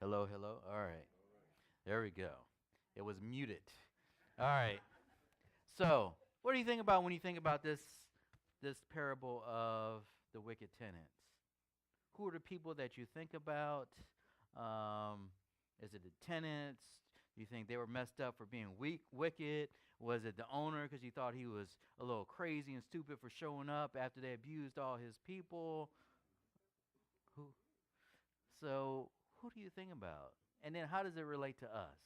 Hello, hello. All right. There we go. It was muted. All right. So, what do you think about when you think about this parable of the wicked tenants? Who are the people that you think about? Um, is it the tenants? Do you think they were messed up for being weak, wicked? Was it the owner because he thought he was a little crazy and stupid for showing up after they abused all his people? Who? So, who do you think about? And then how does it relate to us?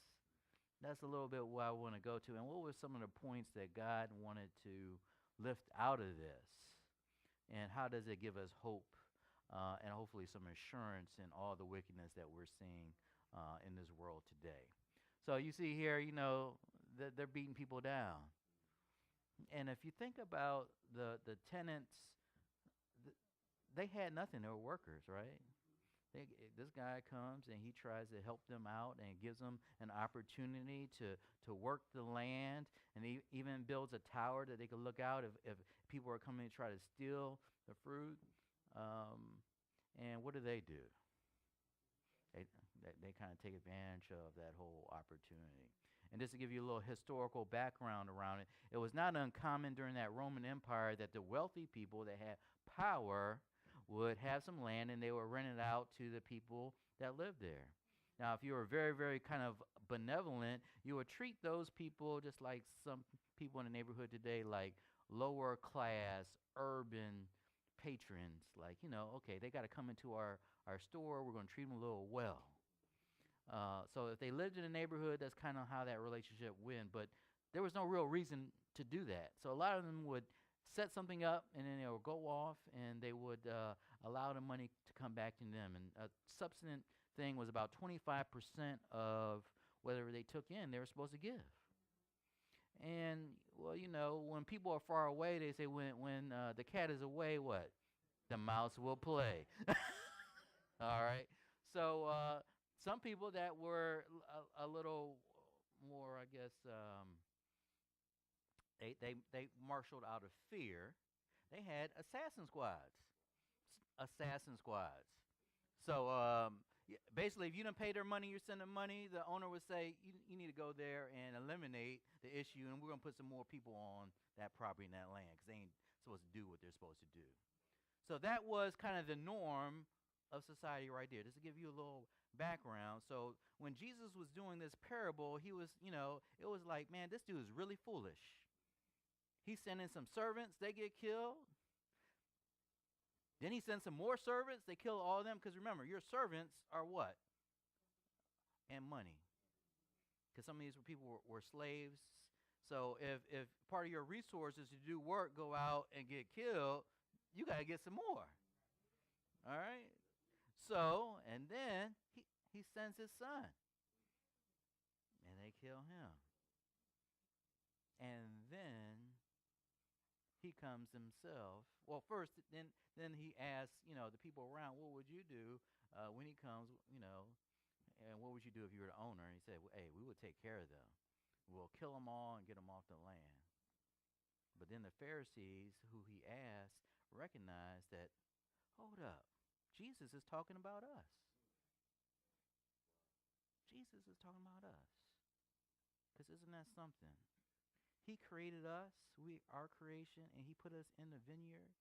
That's a little bit what I want to go to. And what were some of the points that God wanted to lift out of this? And how does it give us hope and hopefully some assurance in all the wickedness that we're seeing in this world today? So you see here, they're beating people down. And if you think about the tenants, th- they had nothing. They were workers, right? This guy comes and he tries to help them out and gives them an opportunity to work the land, and he even builds a tower that they can look out if people are coming to try to steal the fruit. Um, and what do? They they kind of take advantage of that whole opportunity. And just to give you a little historical background around it, it was not uncommon during that Roman Empire that the wealthy people that had power would have some land and they would rent it out to the people that lived there. Now, if you were very, very kind of benevolent, you would treat those people just like some people in the neighborhood today, like lower class, urban patrons. Like, okay, they got to come into our store. We're going to treat them a little well. So if they lived in a neighborhood, that's kind of how that relationship went. But there was no real reason to do that. So a lot of them would set something up, and then they would go off, and they would allow the money to come back to them. And a substantive thing was about 25% of whatever they took in, they were supposed to give. And well, when people are far away, they say when the cat is away, what? The mouse will play. All right. So some people that were a little more, I guess, they marshaled out of fear. They had assassin squads. Assassin squads. So basically, if you don't pay their money, you're sending money. The owner would say you need to go there and eliminate the issue, and we're gonna put some more people on that property and that land because they ain't supposed to do what they're supposed to do. So that was kind of the norm of society right there. Just to give you a little background. So when Jesus was doing this parable, he was, it was like, man, this dude is really foolish. He sent in some servants, they get killed. Then he sends some more servants, they kill all of them. Because remember, your servants are what? And money. Because some of these people were slaves. So if part of your resources to do work go out and get killed, you got to get some more. All right? So, and then he sends his son, and they kill him. And then he comes himself. Well, first, then he asks, the people around, what would you do when he comes, and what would you do if you were the owner? And he said, well, hey, we would take care of them. We'll kill them all and get them off the land. But then the Pharisees, who he asked, recognized that, hold up, Jesus is talking about us. Jesus is talking about us. Because isn't that something? He created us, we our creation, and he put us in the vineyard.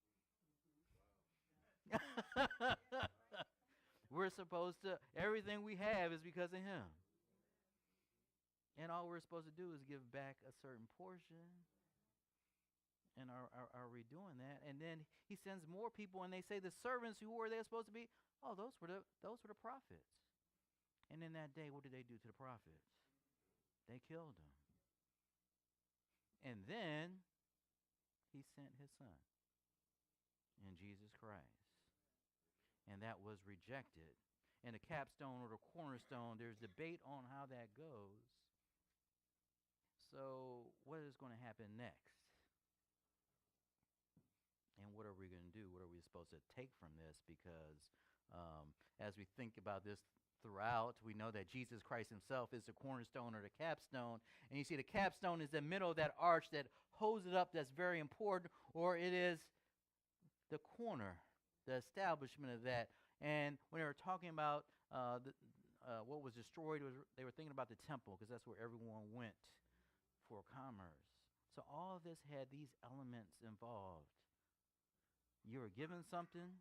We're supposed to, everything we have is because of him. And all we're supposed to do is give back a certain portion. And are we doing that? And then he sends more people, and they say the servants who were they supposed to be? Oh, those were the prophets. And in that day, what did they do to the prophets? They killed them. And then he sent his son in Jesus Christ. And that was rejected. And the capstone or the cornerstone, there's debate on how that goes. So, what is going to happen next? And what are we going to do? What are we supposed to take from this? Because as we think about this throughout, we know that Jesus Christ himself is the cornerstone or the capstone. And you see, the capstone is the middle of that arch that holds it up. That's very important. Or it is the corner, the establishment of that. And when they were talking about what was destroyed was they were thinking about the temple because that's where everyone went for commerce. So all of this had these elements involved. You were given something,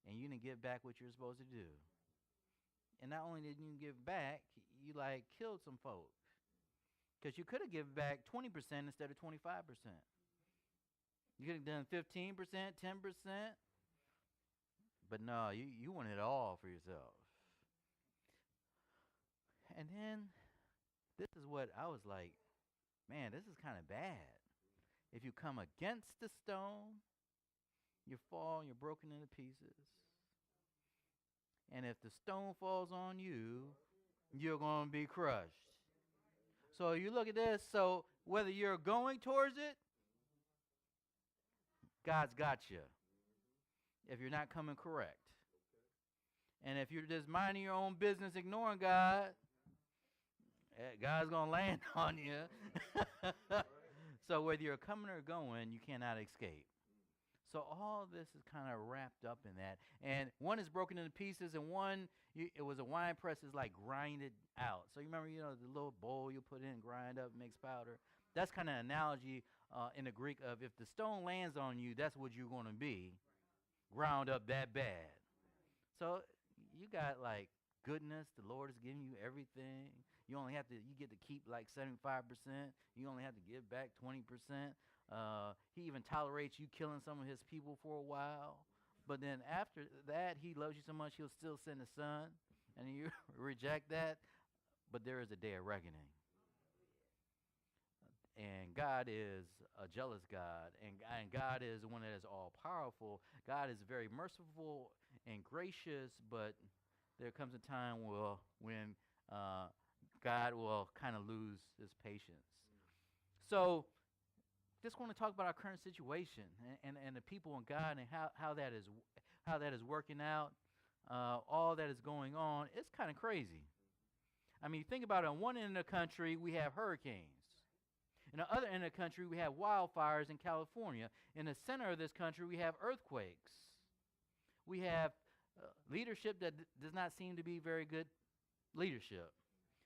and you didn't give back what you're supposed to do. And not only did you give back, you like killed some folks because you could have given back 20% instead of 25%. You could have done 15%, 10%, but no, you want it all for yourself. And then this is what I was like, man, this is kind of bad. If you come against the stone, you fall and you're broken into pieces. And if the stone falls on you, you're going to be crushed. So you look at this, so whether you're going towards it, God's got you. If you're not coming correct. And if you're just minding your own business, ignoring God, God's going to land on you. So whether you're coming or going, you cannot escape. So all this is kind of wrapped up in that. And one is broken into pieces, and one, it was a wine press is like grinded out. So you remember, the little bowl you put in, grind up, mix powder. That's kind of analogy in the Greek of if the stone lands on you, that's what you're going to be, ground up that bad. So you got like goodness. The Lord is giving you everything. You get to keep like 75%. You only have to give back 20%. He even tolerates you killing some of his people for a while. But then after that, he loves you so much, he'll still send his son. And you reject that. But there is a day of reckoning. And God is a jealous God. And God is the one that is all powerful. God is very merciful and gracious. But there comes a time when God will kind of lose his patience. So just want to talk about our current situation and the people and God and how that is working out, all that is going on. It's kind of crazy. I mean, think about it. On one end of the country, we have hurricanes. In the other end of the country, we have wildfires in California. In the center of this country, we have earthquakes. We have leadership that does not seem to be very good leadership,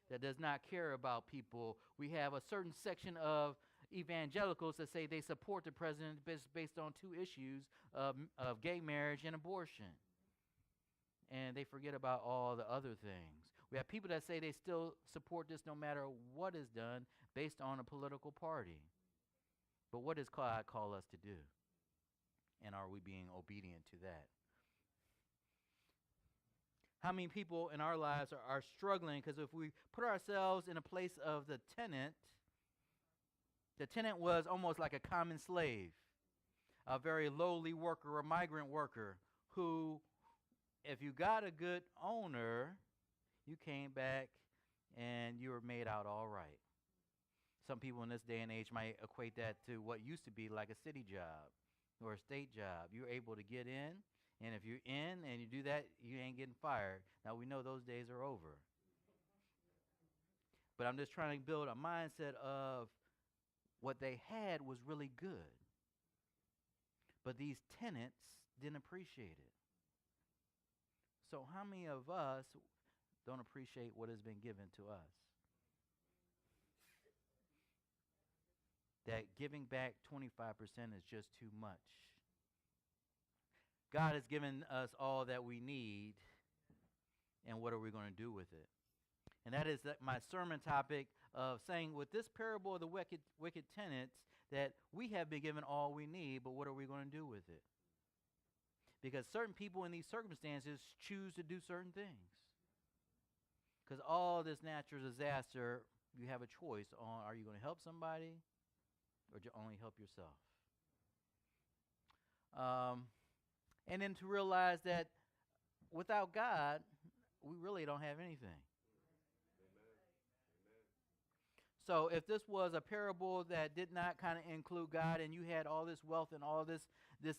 that does not care about people. We have a certain section of evangelicals that say they support the president based on two issues of gay marriage and abortion. And they forget about all the other things. We have people that say they still support this no matter what is done based on a political party. But what does God call us to do? And are we being obedient to that? How many people in our lives are struggling? Because if we put ourselves in a place of the tenant was almost like a common slave, a very lowly worker, a migrant worker, who, if you got a good owner, you came back and you were made out all right. Some people in this day and age might equate that to what used to be like a city job or a state job. You're able to get in, and if you're in and you do that, you ain't getting fired. Now, we know those days are over. But I'm just trying to build a mindset of what they had was really good. But these tenants didn't appreciate it. So how many of us don't appreciate what has been given to us? That giving back 25% is just too much. God has given us all that we need, and what are we going to do with it? And that is my sermon topic of saying with this parable of the wicked tenants that we have been given all we need, but what are we going to do with it? Because certain people in these circumstances choose to do certain things. Because all this natural disaster, you have a choice on, are you going to help somebody or only help yourself? And then to realize that without God, we really don't have anything. So if this was a parable that did not kind of include God, and you had all this wealth and all this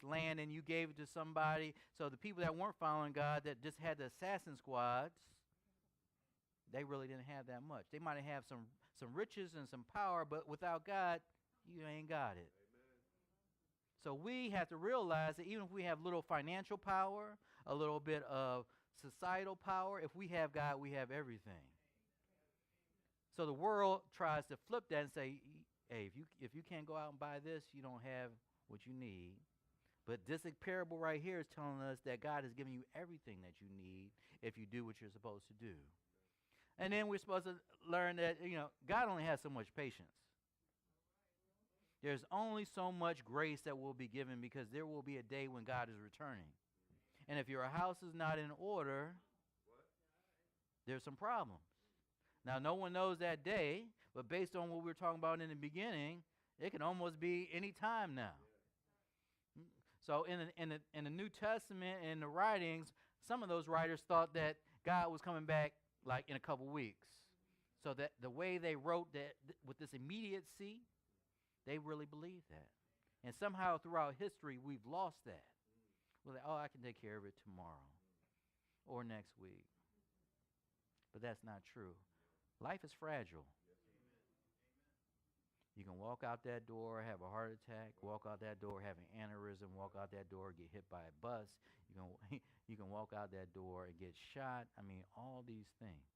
land and you gave it to somebody, so the people that weren't following God, that just had the assassin squads, they really didn't have that much. They might have some riches and some power, but without God, you ain't got it. Amen. So we have to realize that even if we have little financial power, a little bit of societal power. If we have God, we have everything. So the world tries to flip that and say, hey, if you can't go out and buy this, you don't have what you need. But this parable right here is telling us that God has given you everything that you need if you do what you're supposed to do. And then we're supposed to learn that, God only has so much patience. There's only so much grace that will be given because there will be a day when God is returning. And if your house is not in order, there's some problems. Now, no one knows that day, but based on what we were talking about in the beginning, it can almost be any time now. So in the New Testament and the writings, some of those writers thought that God was coming back like in a couple weeks. So that the way they wrote that with this immediacy, they really believed that. And somehow throughout history, we've lost that. We're like, I can take care of it tomorrow or next week. But that's not true. Life is fragile. You can walk out that door, have a heart attack, walk out that door, have an aneurysm, walk out that door, get hit by a bus. You can walk out that door and get shot. I mean, all these things.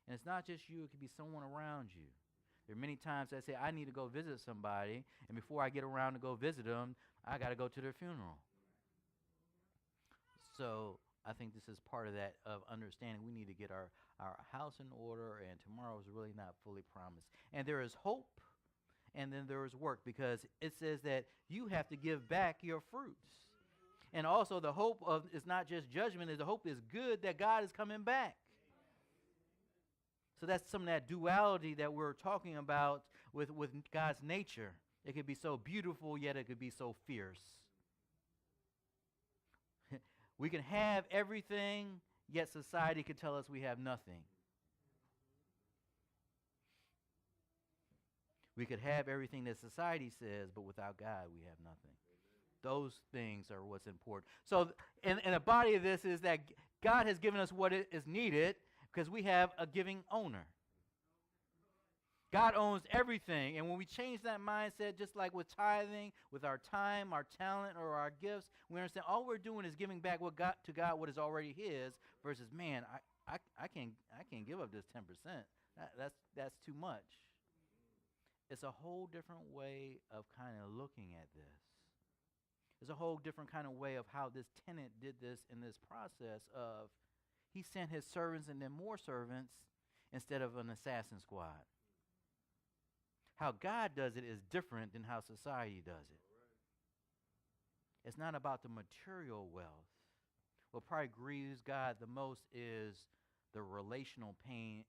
And it's not just you, it could be someone around you. There are many times I say, I need to go visit somebody, and before I get around to go visit them, I got to go to their funeral. So I think this is part of that, of understanding we need to get our house in order, and tomorrow is really not fully promised. And there is hope, and then there is work, because it says that you have to give back your fruits. And also the hope of is not just judgment, the hope is good that God is coming back. So that's some of that duality that we're talking about with God's nature. It could be so beautiful, yet it could be so fierce. We can have everything, yet society could tell us we have nothing. We could have everything that society says, but without God, we have nothing. Those things are what's important. So, and the body of this is that God has given us what is needed because we have a giving owner. God owns everything. And when we change that mindset, just like with tithing, with our time, our talent, or our gifts, we understand all we're doing is giving back to God what is already His versus, man, I can't give up this 10%. That's too much. It's a whole different way of kind of looking at this. It's a whole different kind of way of how this tenant did this in this process of he sent his servants and then more servants instead of an assassin squad. How God does it is different than how society does it. It's not about the material wealth. What probably grieves God the most is the relational pain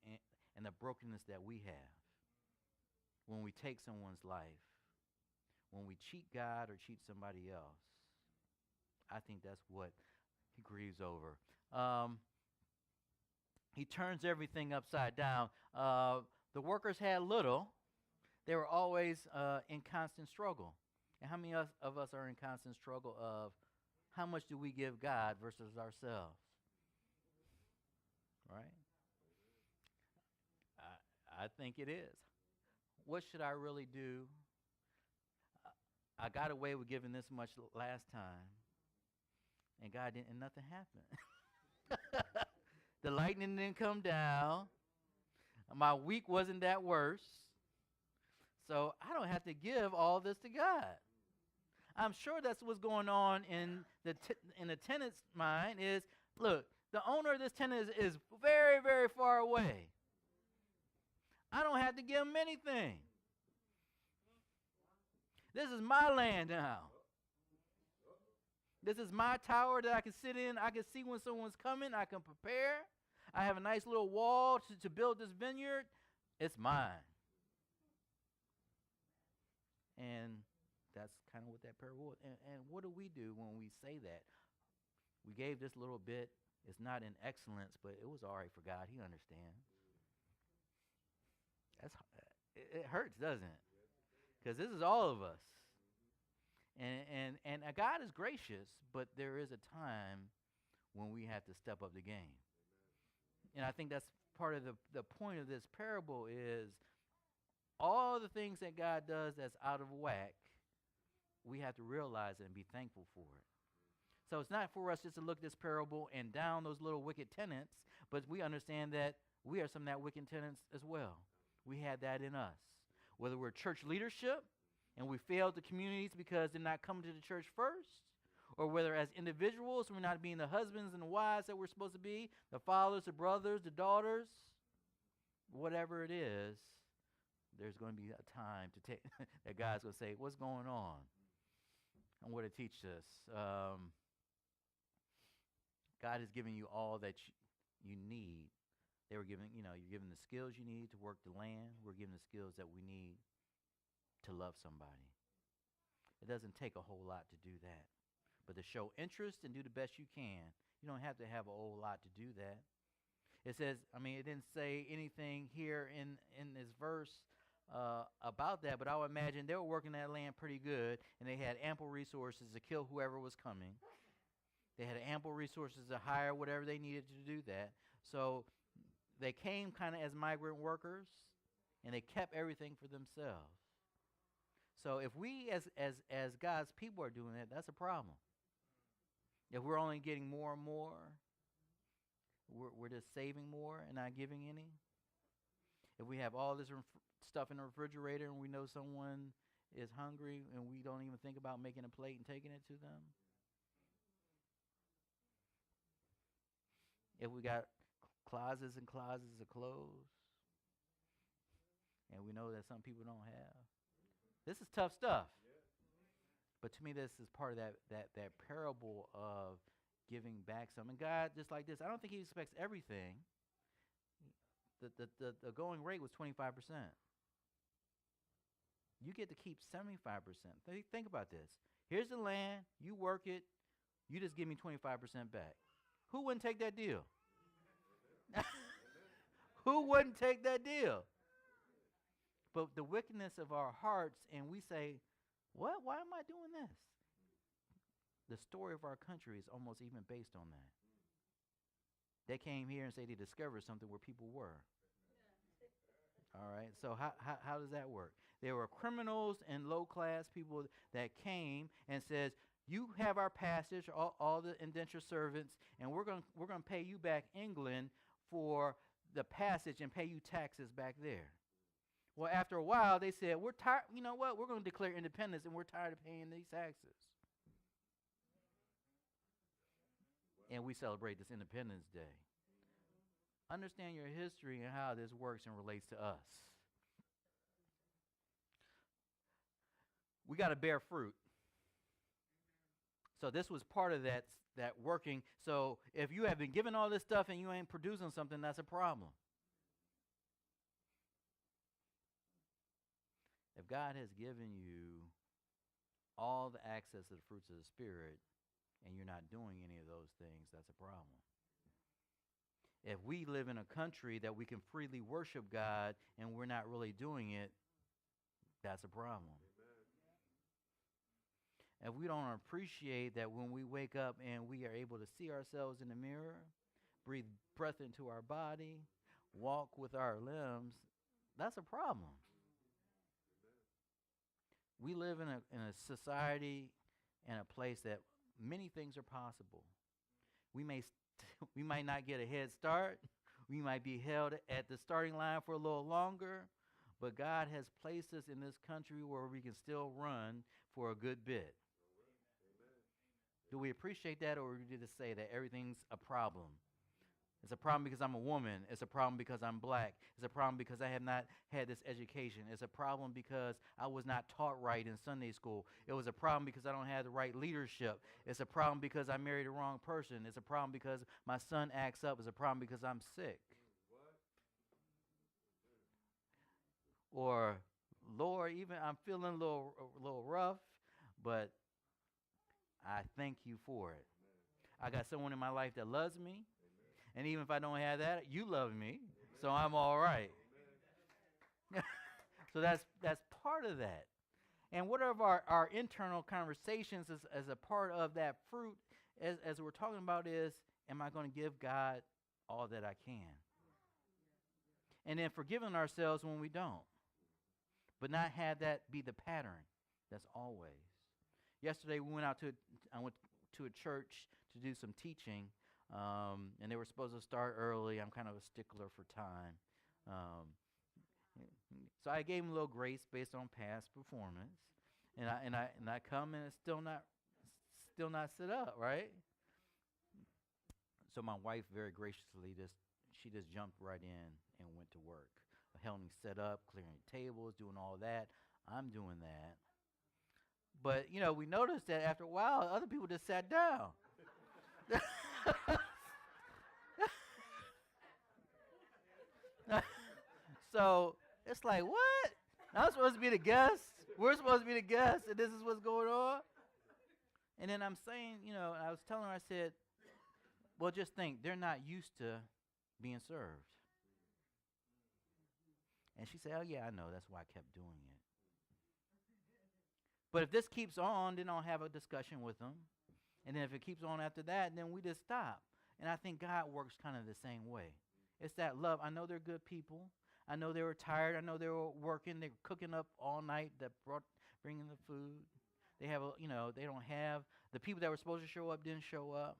and the brokenness that we have when we take someone's life, when we cheat God or cheat somebody else. I think that's what he grieves over. He turns everything upside down. The workers had little. They were always in constant struggle. And how many of us are in constant struggle of how much do we give God versus ourselves? Right? I think it is. What should I really do? I got away with giving this much last time, and God didn't, and nothing happened. The lightning didn't come down. My week wasn't that worse. So I don't have to give all this to God. I'm sure that's what's going on in the tenant's mind is, look, the owner of this tenant is very, very far away. I don't have to give him anything. This is my land now. This is my tower that I can sit in. I can see when someone's coming. I can prepare. I have a nice little wall to build this vineyard. It's mine. And that's kind of what that parable is. And what do we do when we say that? We gave this little bit. It's not in excellence, but it was all right for God. He understands. It hurts, doesn't it? Because this is all of us. And God is gracious, but there is a time when we have to step up the game. And I think that's part of the point of this parable is all the things that God does that's out of whack, we have to realize it and be thankful for it. So it's not for us just to look at this parable and down those little wicked tenants, but we understand that we are some of that wicked tenants as well. We had that in us. Whether we're church leadership and we failed the communities because they're not coming to the church first, or whether as individuals we're not being the husbands and the wives that we're supposed to be, the fathers, the brothers, the daughters, whatever it is, there's going to be a time to take that God's going to say, what's going on? And what to teach us. God has given you all that you need. They were given, you're given the skills you need to work the land. We're given the skills that we need to love somebody. It doesn't take a whole lot to do that. But to show interest and do the best you can, you don't have to have a whole lot to do that. It says, it didn't say anything here in this verse about that, but I would imagine they were working that land pretty good, and they had ample resources to kill whoever was coming. They had ample resources to hire whatever they needed to do that. So they came kind of as migrant workers, and they kept everything for themselves. So if we as God's people are doing that, that's a problem. If we're only getting more and more, we're just saving more and not giving any. If we have all this stuff in the refrigerator and we know someone is hungry and we don't even think about making a plate and taking it to them. If we got closets and closets of clothes and we know that some people don't have. This is tough stuff. But to me, this is part of that parable of giving back some. And God, just like this, I don't think he expects everything. The going rate was 25%. You get to keep 75%. Think about this. Here's the land. You work it. You just give me 25% back. Who wouldn't take that deal? Who wouldn't take that deal? But the wickedness of our hearts, and we say, what? Why am I doing this? The story of our country is almost even based on that. They came here and said they discovered something where people were. All right, so how does that work? There were criminals and low-class people that came and says, you have our passage, all the indentured servants, and we're going to pay you back England for the passage and pay you taxes back there. Well, after a while, they said, we're tired. You know what? We're going to declare independence, and we're tired of paying these taxes. And we celebrate this Independence Day. Understand your history and how this works and relates to us. We got to bear fruit. So this was part of that working. So if you have been given all this stuff and you ain't producing something, that's a problem. If God has given you all the access to the fruits of the Spirit and you're not doing any of those things, that's a problem. If we live in a country that we can freely worship God and we're not really doing it, that's a problem. If we don't appreciate that when we wake up and we are able to see ourselves in the mirror, breathe breath into our body, walk with our limbs, that's a problem. We live in a society and a place that many things are possible. We might not get a head start. We might be held at the starting line for a little longer, but God has placed us in this country where we can still run for a good bit. Do we appreciate that, or do we just say that everything's a problem? It's a problem because I'm a woman. It's a problem because I'm black. It's a problem because I have not had this education. It's a problem because I was not taught right in Sunday school. It was a problem because I don't have the right leadership. It's a problem because I married the wrong person. It's a problem because my son acts up. It's a problem because I'm sick. Or, Lord, even I'm feeling a little rough, but I thank you for it. I got someone in my life that loves me. And even if I don't have that, you love me, so I'm all right. So that's part of that. And whatever our internal conversations as a part of that fruit, as we're talking about, is, am I going to give God all that I can? And then forgiving ourselves when we don't. But not have that be the pattern. That's always. Yesterday I went to a church to do some teaching, and they were supposed to start early. I'm kind of a stickler for time. Um, so I gave him a little grace based on past performance, and I come and it's still not set up, right? So my wife very graciously just jumped right in and went to work, helping me set up, clearing tables, doing all that. I'm doing that. But we noticed that after a while, other people just sat down. So it's like, what? I'm supposed to be the guest. We're supposed to be the guests, and this is what's going on. And then I'm saying, I was telling her, I said, well, just think, they're not used to being served. And she said, oh, yeah, I know. That's why I kept doing it. But if this keeps on, then I'll have a discussion with them. And then if it keeps on after that, then we just stop. And I think God works kind of the same way. It's that love. I know they're good people. I know they were tired. I know they were working. They were cooking up all night, bringing the food. They have, they don't have, the people that were supposed to show up didn't show up.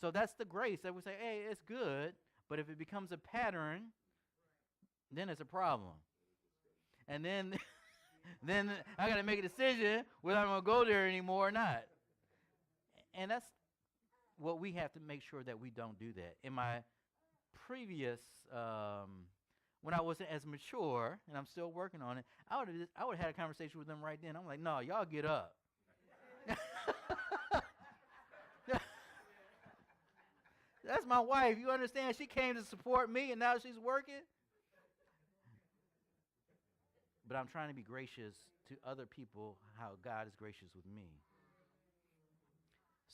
So that's the grace that we say, hey, it's good. But if it becomes a pattern, then it's a problem. And then then I got to make a decision whether I'm going to go there anymore or not. And that's what we have to make sure that we don't do that. In my previous, when I wasn't as mature, and I'm still working on it, I would have had a conversation with them right then. I'm like, no, y'all get up. That's my wife. You understand? She came to support me, and now she's working. But I'm trying to be gracious to other people how God is gracious with me.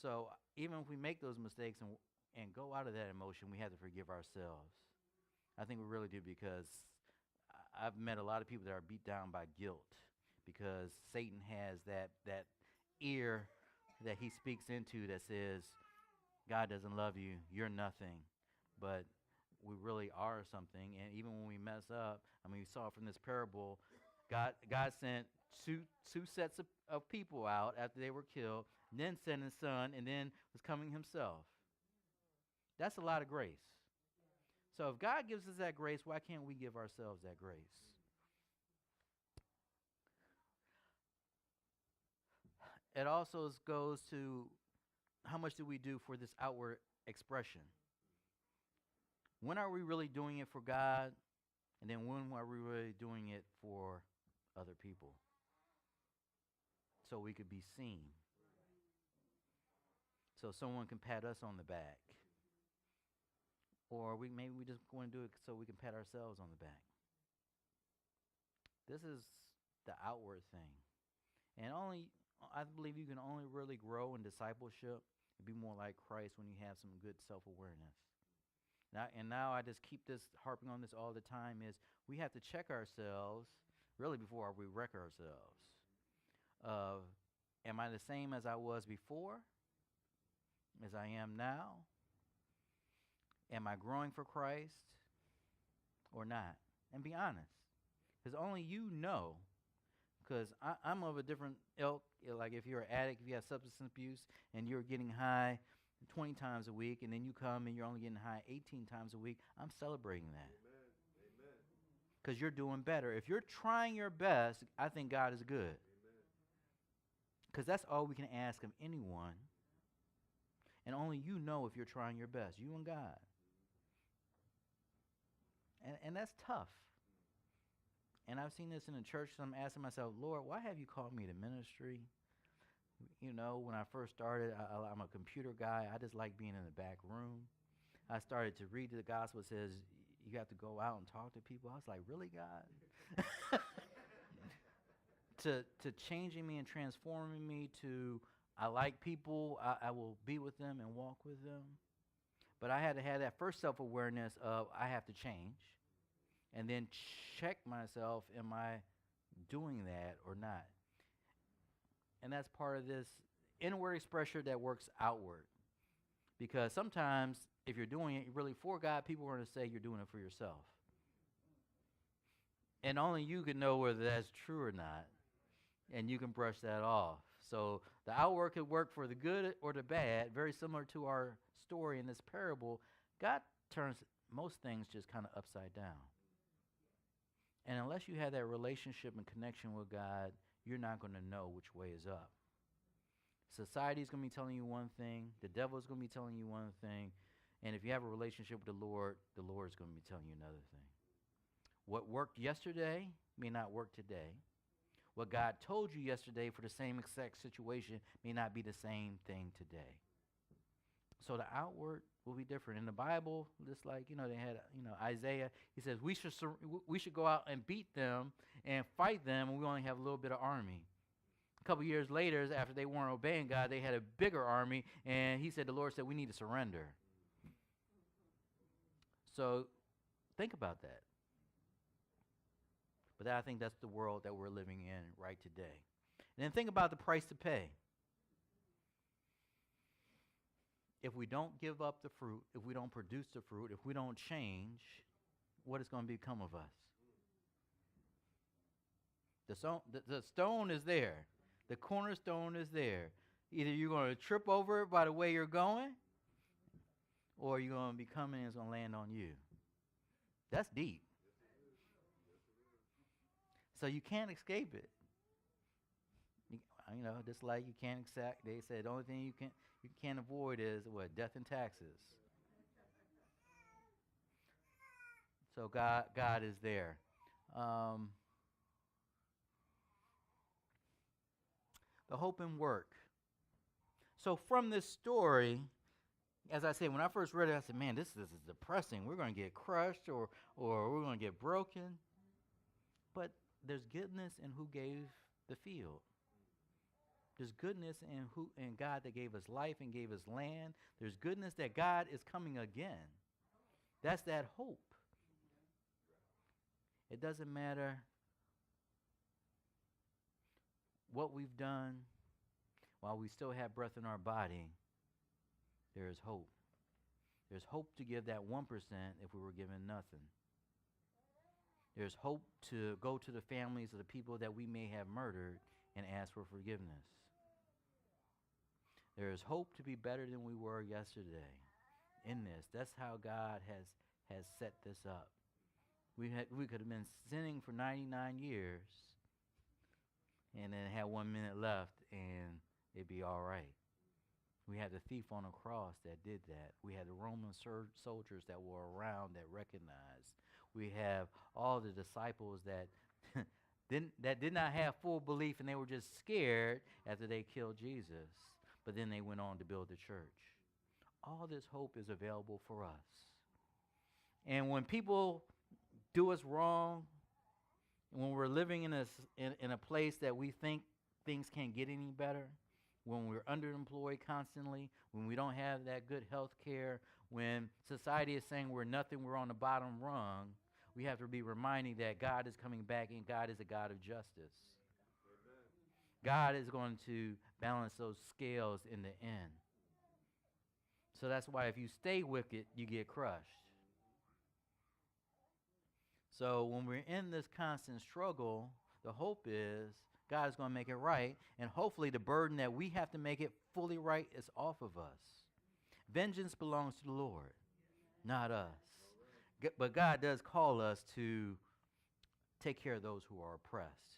So even if we make those mistakes and go out of that emotion, we have to forgive ourselves. I think we really do, because I've met a lot of people that are beat down by guilt because Satan has that ear that he speaks into that says, God doesn't love you, you're nothing. But we really are something. And even when we mess up, we saw from this parable, God sent two sets of people out after they were killed, then sent his son, and then was coming himself. That's a lot of grace. So if God gives us that grace, why can't we give ourselves that grace? It also goes to how much do we do for this outward expression? When are we really doing it for God? And then when are we really doing it for other people? So we could be seen. So someone can pat us on the back. Or maybe we just want to do it so we can pat ourselves on the back. This is the outward thing. And I believe you can only really grow in discipleship and be more like Christ when you have some good self-awareness. Now I just keep harping on this all the time, is we have to check ourselves really before we wreck ourselves. Am I the same as I was before? As I am now? Am I growing for Christ or not? And be honest. Because only you know. Because I'm of a different ilk. Like if you're an addict, if you have substance abuse, and you're getting high 20 times a week, and then you come and you're only getting high 18 times a week, I'm celebrating that. Because you're doing better. If you're trying your best, I think God is good. Because that's all we can ask of anyone. And only you know if you're trying your best. You and God. And that's tough. And I've seen this in the church, so I'm asking myself, Lord, why have you called me to ministry? When I first started, I'm a computer guy. I just like being in the back room. I started to read the gospel. It says you have to go out and talk to people. I was like, really, God? to changing me and transforming me to, I like people. I will be with them and walk with them. But I had to have that first self-awareness of I have to change. And then check myself, am I doing that or not? And that's part of this inward expression that works outward. Because sometimes if you're doing it really for God, people are going to say you're doing it for yourself. And only you can know whether that's true or not. And you can brush that off. So the outward could work for the good or the bad, very similar to our story in this parable. God turns most things just kind of upside down. And unless you have that relationship and connection with God, you're not going to know which way is up. Society's going to be telling you one thing, the devil's going to be telling you one thing, and if you have a relationship with the Lord is going to be telling you another thing. What worked yesterday may not work today. What God told you yesterday for the same exact situation may not be the same thing today. So the outward will be different. In the Bible, just like, they had, Isaiah, he says, we should go out and beat them and fight them, and we only have a little bit of army. A couple years later, after they weren't obeying God, they had a bigger army, and the Lord said, we need to surrender. So think about that. But I think that's the world that we're living in right today. And then think about the price to pay. If we don't give up the fruit, if we don't produce the fruit, if we don't change, what is going to become of us? The stone is there. The cornerstone is there. Either you're going to trip over it by the way you're going, or you're going to be coming and it's going to land on you. That's deep. So you can't escape it. Just like you can't accept. They said the only thing you can't avoid is what? Death and taxes. So God is there. The hope and work. So from this story, as I said, when I first read it, I said, man, this is depressing. We're going to get crushed or we're going to get broken. But there's goodness in who gave the field. There's goodness in God that gave us life and gave us land. There's goodness that God is coming again. That's that hope. It doesn't matter what we've done while we still have breath in our body. There is hope. There's hope to give that 1% if we were given nothing. There's hope to go to the families of the people that we may have murdered and ask for forgiveness. There is hope to be better than we were yesterday in this. That's how God has set this up. We could have been sinning for 99 years and then had 1 minute left and it'd be all right. We had the thief on the cross that did that. We had the Roman soldiers that were around that recognized. We have all the disciples that did not have full belief and they were just scared after they killed Jesus. But then they went on to build the church. All this hope is available for us. And when people do us wrong, when we're living in a place that we think things can't get any better, when we're underemployed constantly, when we don't have that good health care, when society is saying we're nothing, we're on the bottom rung, we have to be reminding that God is coming back and God is a God of justice. God is going to balance those scales in the end. So that's why if you stay wicked, you get crushed. So when we're in this constant struggle, the hope is God is going to make it right, and hopefully the burden that we have to make it fully right is off of us. Vengeance belongs to the Lord, not us. But God does call us to take care of those who are oppressed.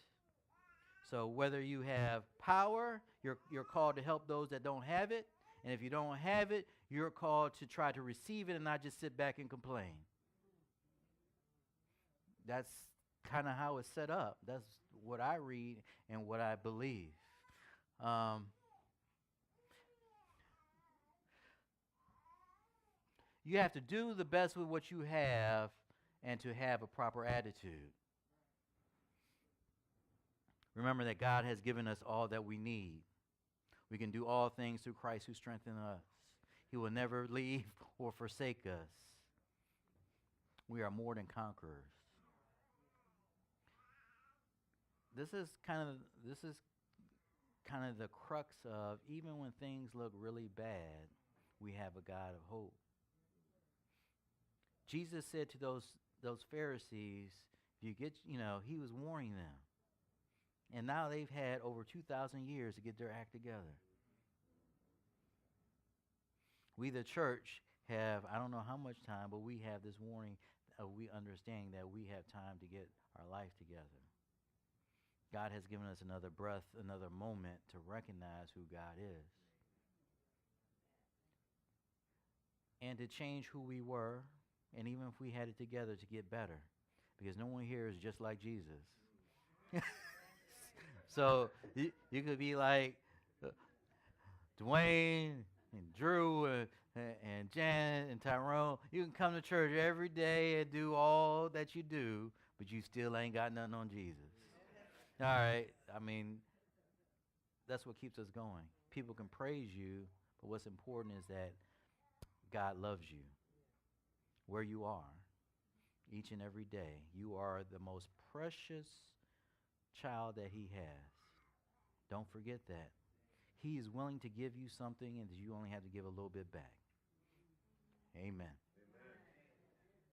So whether you have power, you're called to help those that don't have it. And if you don't have it, you're called to try to receive it and not just sit back and complain. That's kind of how it's set up. That's what I read and what I believe. You have to do the best with what you have and to have a proper attitude. Remember that God has given us all that we need. We can do all things through Christ who strengthens us. He will never leave or forsake us. We are more than conquerors. This is kind of the crux of, even when things look really bad, we have a God of hope. Jesus said to those Pharisees, he was warning them. And now they've had over 2,000 years to get their act together. We, the church, have, I don't know how much time, but we have this warning, we understanding that we have time to get our life together. God has given us another breath, another moment to recognize who God is and to change who we were, and even if we had it together, to get better, because no one here is just like Jesus. So you could be like Dwayne and Drew and Jan and Tyrone. You can come to church every day and do all that you do, but you still ain't got nothing on Jesus. All right. I mean, that's what keeps us going. People can praise you, but what's important is that God loves you where you are each and every day. You are the most precious child that he has. Don't forget that. He is willing to give you something, and you only have to give a little bit back. Amen.